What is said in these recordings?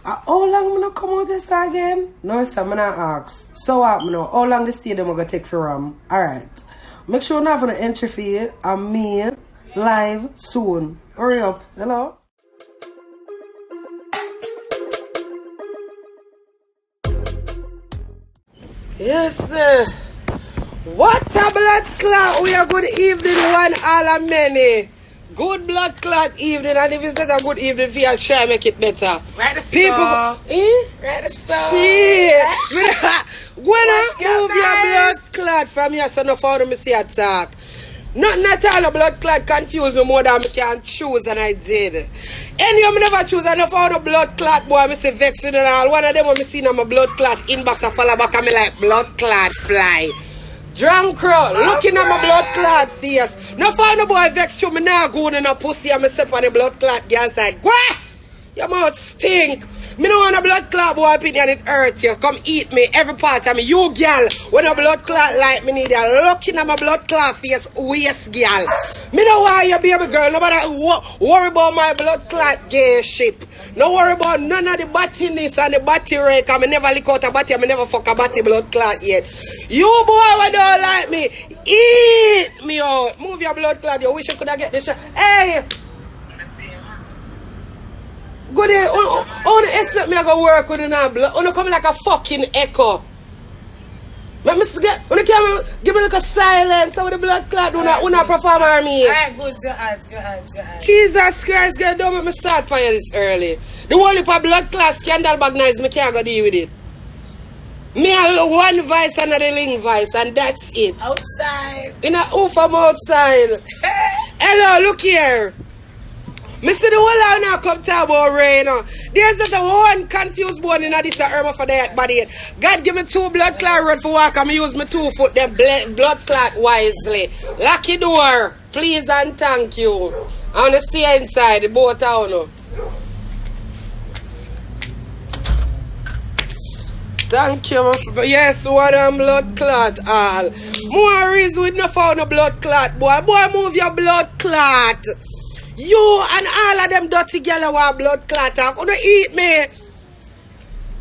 How long I'm come out this again? No, sir, I'm not ask. So what, how long the stadium I'm going to take for Ram? Alright. Make sure you have an entry fee and me live soon. Hurry up. Hello? Yes, sir. What a blood clot. We are good evening, one all and many. Good blood clot evening, and if it's not a good evening for you, I'll try to make it better. Right the People store. Right the store. Shit. When I move your blood clot from your son of how me see attack. Nothing at all a blood clot confuse me more than I can choose, and I did. Anyway, I never choose enough out of blood clot, boy. I say vexing and all. One of them when I see my blood clot inbox, I follow back and me like blood clot fly. Drunk crow, looking at my blood clot face. No find no boy vex to me now going in a pussy and me step on the blood clot girl side. Go! Your mouth stink. Me no want a blood clot boy opinion it hurt you. Come eat me every part of me. You girl, when a blood clot like me need a looking at my blood clot face waist girl. Me no want you baby girl. Nobody worry about my blood clot gay ship. No worry about none of the battiness and the batty rake. I never lick out a batty. I never fuck a batty blood clot yet. You boy who don't like me, eat me out. Move your blood clot. You wish you could have get this. Hey! Good day. How do you expect me to go work with a blood? You come like a fucking echo. Let me get, when you come, give me like a silence. How the blood clot do not perform on me? Alright, good. Your hands. Jesus Christ, girl, don't make me start fire this early. The whole heap of blood clot scandal bag nice, me can't go deal with it. Me have one vice and the Ling vice, and that's it. Outside. In a oof, I'm outside. Hello, look here. Me see the whole hour now come talk about rain. There's just a one confused bone in this armor for that body. God give me 2 blood clot road for walk and me use my 2 foot them blood clot wisely. Lock your door, please and thank you. I want to stay inside the boat I know. Thank you. Yes, what blood clot all. More reason with no found a blood clot, boy. Boy, move your blood clot. You and all of them dirty girls want blood clot talk. You don't eat me.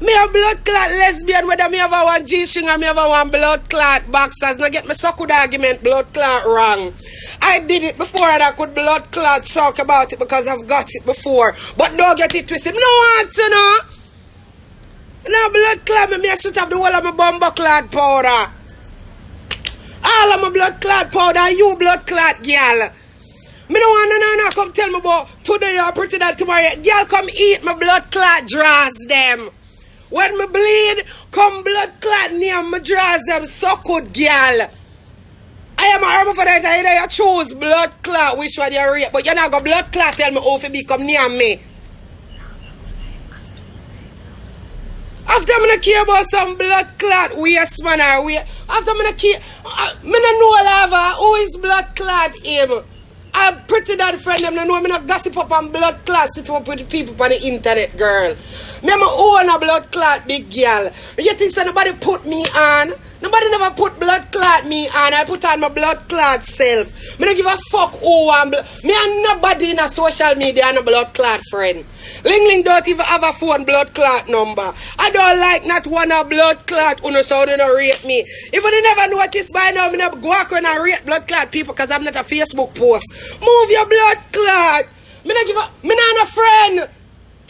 Me a blood clot lesbian, whether me ever want G-string or me ever want blood clot boxers. No get me so good argument blood clot wrong. I did it before and I could blood clot talk about it because I've got it before. But don't get it twisted. Me no want to know. No blood clot, me should have the whole of my bumbo clot powder. All of my blood clot powder, you blood clot girl. Me no want to come tell me about today you're pretty that tomorrow. Girl, come eat my blood clot draws them. When me bleed, come blood clot near my draws them so good, girl. I am a herb for that. Either you choose blood clot, which one you rate, but you're not going to blood clot tell me how to be come near me. After I'm not care about some blood clot waste man or waste. After I'm not care, me no know lava who is blood clot him. I'm pretty that friend them know me not gossip up on blood clot sit up with the people on the internet, girl. Me am own a blood clot big girl. You think so nobody put me on? Nobody never put blood clot me on. I put on my blood clot self. Me don't give a fuck who want blood. Me and nobody in a social media and a blood clot friend. Ling don't even have a phone blood clot number. I don't like not one of blood clot who so they don't rate me. If you never notice by now, me never go out and rate blood clot people because I'm not a Facebook post. Move your blood clot. Me not give a, me not a friend.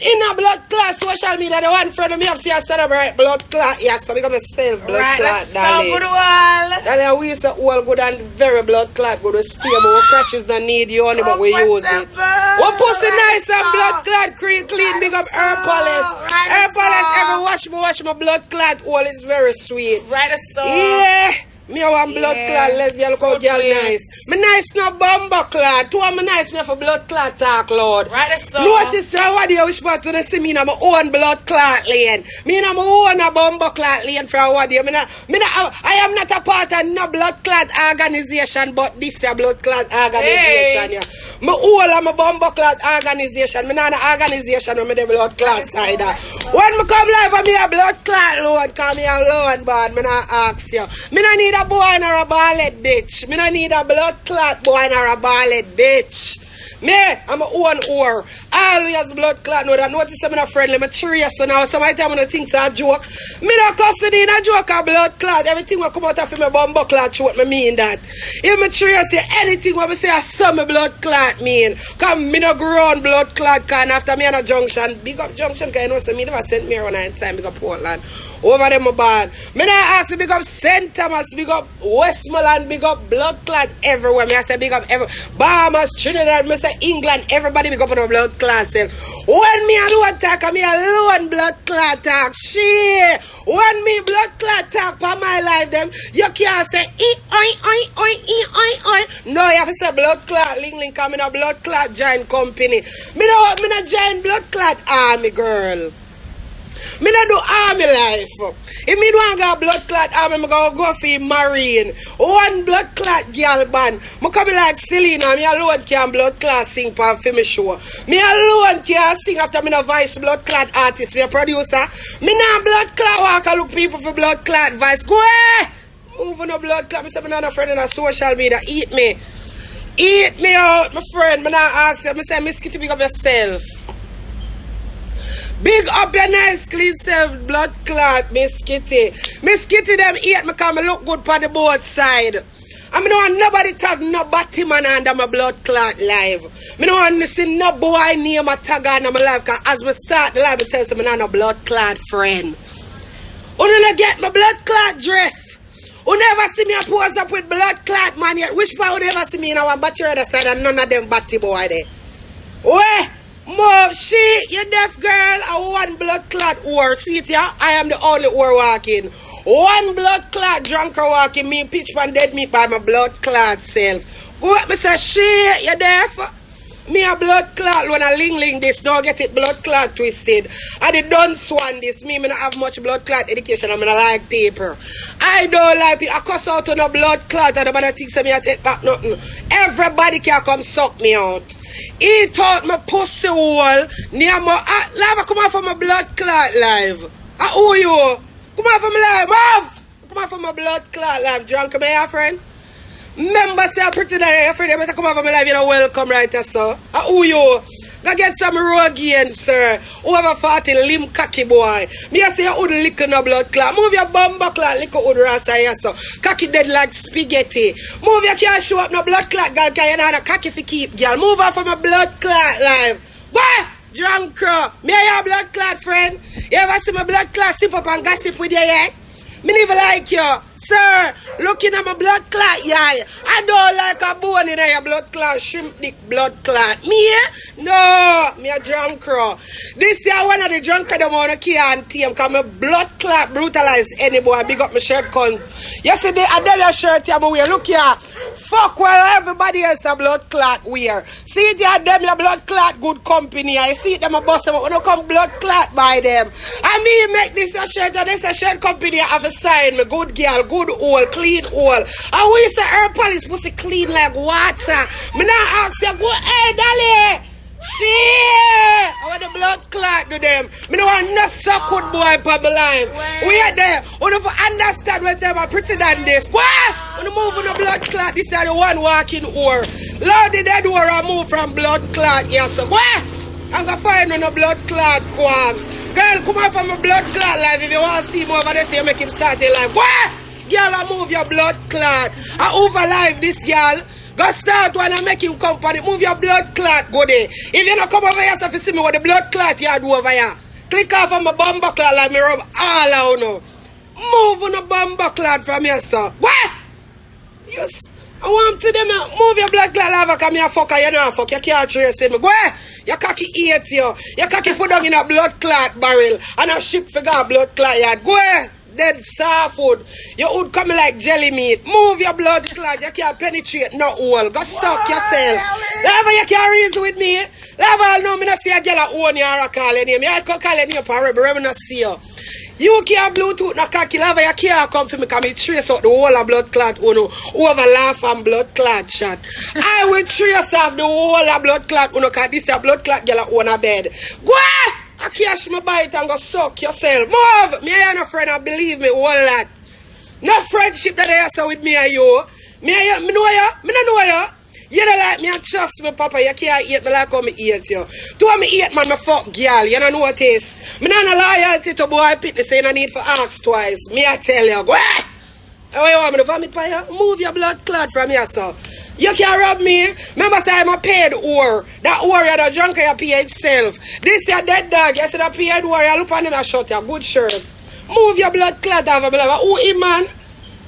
In a blood clot social media, the one friend of me have seen a celebrate blood clot. Yes, so we got myself blood right, clot, so darling. good one. Darling, we used to all good and very blood clot good. We stay, but we crutches don't need you only, but we use it. We pussy nice and blood clot clean, big up Air Palace. Air Palace, every wash my blood clot all, it's very sweet. Right, so. Yeah. Me I want blood clot lesbian, look how girl nice. Me nice no bumbo clot. Two of me nice me for blood clot talk, Lord. Right, so. Notice how what you wish part to the see me in my own blood clot lane. Me in my own a bumbo clot lane for what you. I am not a part of no blood clot organization, but this is a blood clot organization. Yeah. Me all of my bumbo clot organization. Me not an organization with me the blood clot side. When me come live with me a blood clot, Lord, call me alone, bad. Me not ask you. Me not need a boy nor a ballet bitch. Me not need a blood clot boy nor a ballet bitch. Me, I'm a own whore. Always blood clot. No, that notice I'm not friendly. I'm serious. So now, some time I think it's a joke. Me not custody in a joke or blood clot. Everything will come out of my bumbo clot. What me mean that? If I'm serious, anything what I say, I saw my blood clot mean. Come, me no grown blood clot can after me on a junction. Big up junction, because you know, so me never sent me around in time. Big up Portland. Over them my bad. Me not ask to big up St. Thomas, big up Westmoreland, big up blood clot everywhere. Me I say big up everywhere. Bahamas, Trinidad, me say England, everybody big up on the blood clot self. When me alone talk, me alone blood clot talk. Shit. When me blood clot talk for my life, them, you can't say oi. No, you have to say blood clot. Ling come in a blood clot giant company. Me no giant blood clot army girl. Me not do army life. If me don't go blood clot army, I'm going to go for marine. One blood clot girl band. I come like Selena, me alone can blood clot sing for me show. Me alone can sing after me no voice blood clot artist, me a producer. Me not blood clot walk and look people for blood clot voice. Go away! Move on the blood clot. Me say me not a friend on social media. Eat me. Eat me out, my friend. Me not ask you. Me say, Miss Kitty, big up yourself. Big up your nice clean self blood clot, Miss Kitty. Miss Kitty them eat me because me look good for the both side. I mean, no want nobody tag no Batman under my blood clot live. Me no want to see no boy name a tag under my life because as me start the live, I tell me I'm not a blood clot friend. You don't get my blood clot dress. You never see me a pose up with blood clot man yet. Which part you never see me in our battery other side and none of them batty boy there. Where? Move, she, you deaf girl, I one blood clot whore. See it, yeah? I am the only whore walking. One blood clot drunker walking, me pitch pan dead meat by my blood clot self. Go up, me say, she, you deaf? Me a blood clot when I ling this, don't get it blood clot twisted. I the done swan this, me not have much blood clot education, I mean I like paper. I don't like people, I cuss out on no blood clot and nobody thinks me I take back nothing. Everybody can come suck me out. He thought my pussy wall near my live come out from my blood clot live. Who you? Come out from my live, mom! Come out from my blood clot live, drunk me your friend? Remember say I'm pretty that your friend, you come out from my live, you know welcome right there, sir. Who you? Go get some road again, sir. Over 40 limb cocky boy. Me I say you would lick no blood clot. Move your bumbo clot, lick your rasa here, so. Cocky dead like spaghetti. Move your can't show up no blood clot, girl, because you know a cocky for keep, girl. Move off from a blood clot live. What? Drunk crow. Me and your blood clot friend. You ever see my blood clot sip up and gossip with you yet? Me never like you. Sir, looking at my blood clot, yeah. I don't like a bone in your blood clot, shrimp dick blood clot. Me, no, me a drunk crow. This year, one of the drunk crow that want to kill and team, because my blood clot brutalize any boy. Big up my shirt con. Yesterday, I did your shirt here, but we look here. Fuck well, everybody else a blood clot wear. See it here, them your blood clot good company. I see them a bust them up when you come blood clot by them. I mean, make this a shirt and this a shirt company have a sign, me good girl, good hole, clean hole. And we say her police supposed to clean like water. Me not ask you, go, hey, Dolly. Shit! I want the blood clot to them. Me don't want no suck good boy for my life. We are there. We don't understand when them are pretty than this. What? When you move on the blood clot, this is the one walking whore. Lord, the dead whore I move from blood clot. Yes, sir. What? I'm going to find on a blood clot quags. Girl, come out from a blood clot life. If you want to see him over there, so you make him start their life. What? Girl, I move your blood clot. I over life this girl. Go start one and make him company. Move your blood clot, go there. If you don't come over here to see me with the blood clot you do over here. Click off on my bumbo clot like me rub all out now. Move on the bumbo clot from here, sir. What? Yes. I want to them move your blood clot lava come here fucker, you know fuck. You can't trace me. Go ahead. Your cocky eat you. Your cocky put down in a blood clot barrel and a ship figure blood clot yard. Go ahead. Dead soft food. Your wood come like jelly meat. Move your blood clot. You can't penetrate no hole. Go stop yourself. Never you can't reason with me. Never I know me not see a girl own you or call your name. You can't call your name for rebel. I'm not see you. You can't Bluetooth no cocky. Never you can't come to me because me trace out the whole of blood clot uno. Over laugh and blood clot shot. I will trace off the whole of blood clot uno because this is a blood clot girl own a bed. Go on! I cash my bite and go suck yourself. Move! Me and no friend, and believe me, all that. No friendship that I have with me and you. Me know ya? Me don't know ya. You don't like me and trust me, Papa. You can't eat me like how me eat you. To me eat, man, me fuck girl. You don't notice. Me not no loyalty to boy pitney, say no need for ask twice. Me I tell you, go eh! How you want me to vomit for you? Move your blood clot from here, sir. You can't rob me. Remember say I'm a paid whore. That whore you the drunk you pay itself. This your dead dog. You see the paid whore, you look on him and shut your good shirt. Move your blood clot off of me. Who him, man?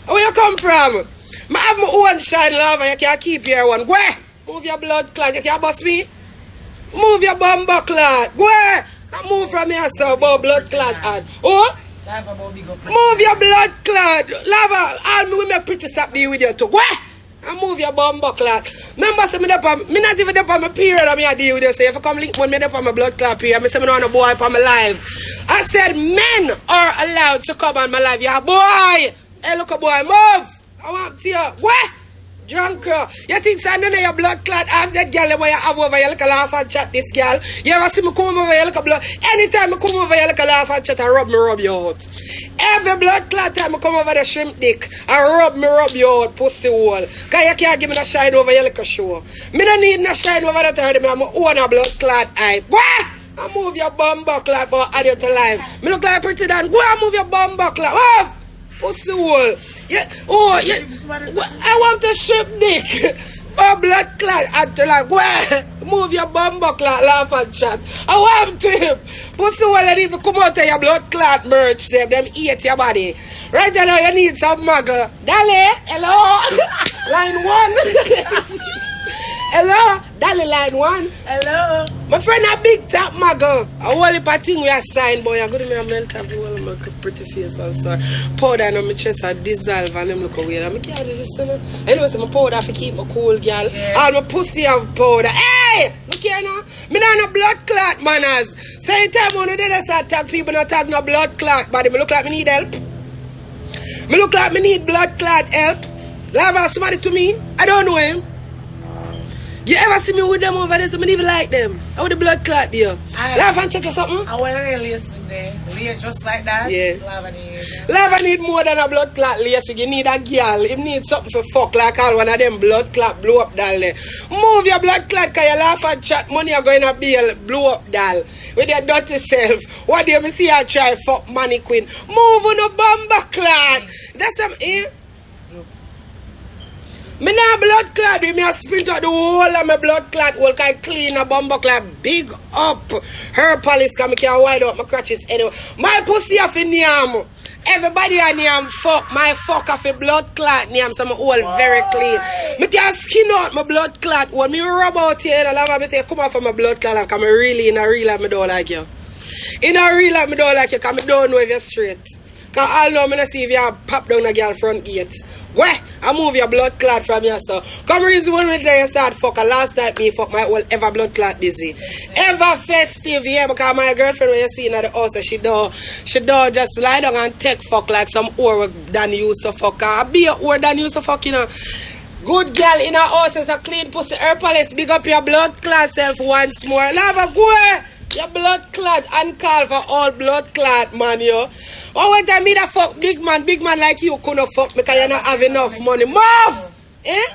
Where you come from? I have my own shine love and you can't keep your one. Go ahead. Move your blood clot. You can't bust me. Move your bumper clot. Go ahead. Come move from here, so about blood clot. Oh? Move your blood clot. Lava, all me make pretty stop be with you too. Go ahead. And move your bumper clot. Remember, say me not even up on my period of me I deal with you. So if I come link when me up on my blood clot period, I say me don't want a boy on my life. I said men are allowed to come on my life. Yeah, boy. Hey, look a boy, move. I want to see you. What? Drunk. You think so? None of your blood clot have that girl where you have over, you look a laugh and chat this girl. You ever see me come over, you look a blood. Anytime I come over, you look a laugh and chat and rub you out. Every blood clot time I come over the shrimp dick and rub you out, pussy hole. Because you can't give me the shine over, you look a show. Me don't need no shine over that time, I'm own a blood clot eye. What? I move your bum buckler for add you to life. Me look like pretty dan. Go and move your bum buckler. Oh, pussy hole. Yeah. Oh, yeah. I want to strip dick. Oh, blood clot. And to like, well, move your bum buckler, laugh and chat. I want to him. Pussy hole, you need to come out of your blood clot merch. Them eat your body. Right now, you need some muggle. Dale, hello. Line 1. Hello, Dale, line 1. Hello. My friend a big top mago. A whole heap of thing we are signed, boy. I go to me a mental wall and make a pretty face and start powder on my chest and dissolve and them look away. I can't do this, you know. Anyway, so my powder to keep my cool, girl. Yeah. All my pussy have powder. Hey! Look here now. Me not no blood clot manners. So anytime when they start tag people not tag no blood clot body, me look like me need help. Me look like me need blood clot help. Lava somebody to me. I don't know him. You ever see me with them over there? So I even like them. How would the blood clot there? Lava and check or something? I want to lace today. Lace just like that? Yeah. Lava need. Lava need more than a blood clot lace. You need a girl. It needs something for fuck like all one of them blood clot blow up doll there. Move your blood clot because you laugh and chat. Money are going to be a blow up doll. With your dirty self. What do you see I try fuck mannequin? Move on a bomber clot. That's something. Me nah blood clot, me a sprint out the whole of my blood clot, whole kind clean a bumper clot, big up. Her police can me can wide up my crutches anyway. My pussy off in yam. Everybody on yam fuck. My fuck off a blood clot yam, so my whole very clean. Me can skin out my blood clot. When me rub out here, I love me take come off of my blood clot because me really in a real life me don't like you. In a real life me don't like you because me don't know if you're straight. Because all know me not see if you pop down a girl front gate. Where? I move your blood clot from here, so. Come reason when we there start fucking. Last night me fuck my whole ever blood clot busy. Ever festive, yeah, because my girlfriend when you see in the house, she don't just lie down and take fuck like some whore than used to fuck. Be a whore than used to fuck, you know. Good girl in her house is a clean pussy. Her palace, big up your blood clot self once more. Lava, go your blood clot and call for all blood clot, man, yo. Oh, wait, I mean, fuck big man like you couldn't fuck because you don't have enough money. Move! Eh?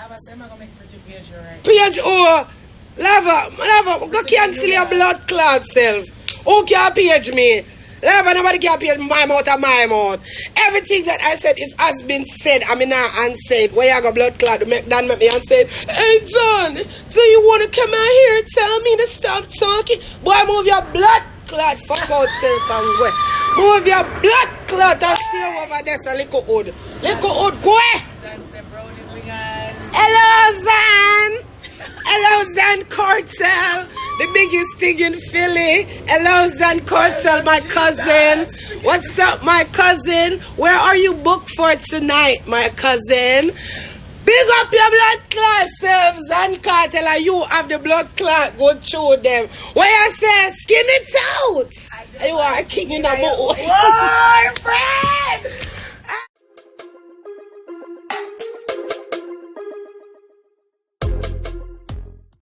Page oh, Lava, go cancel your blood clot self. Who can page me? Lava, nobody can page my mouth or my mouth. Everything that I said, it has been said. I mean, now unsaid. Where you got blood clot? Dan make me unsaid. Hey, John, do you want to come out here and tell me to stop talking? Boy, move your blood clot. Fuck out self and go. Move your blood clot and stay over there. So little old. Little old, go. Hello, Zan. Hello, Zan Cortel. The biggest thing in Philly. Hello, Zan Cortel, my cousin. What's up, my cousin? Where are you booked for tonight, my cousin? Big up your blood clot self, Zan Cortel, and you have the blood clot. Go through them. What I said, skin it out. You are a king in the boat. Boyfriend!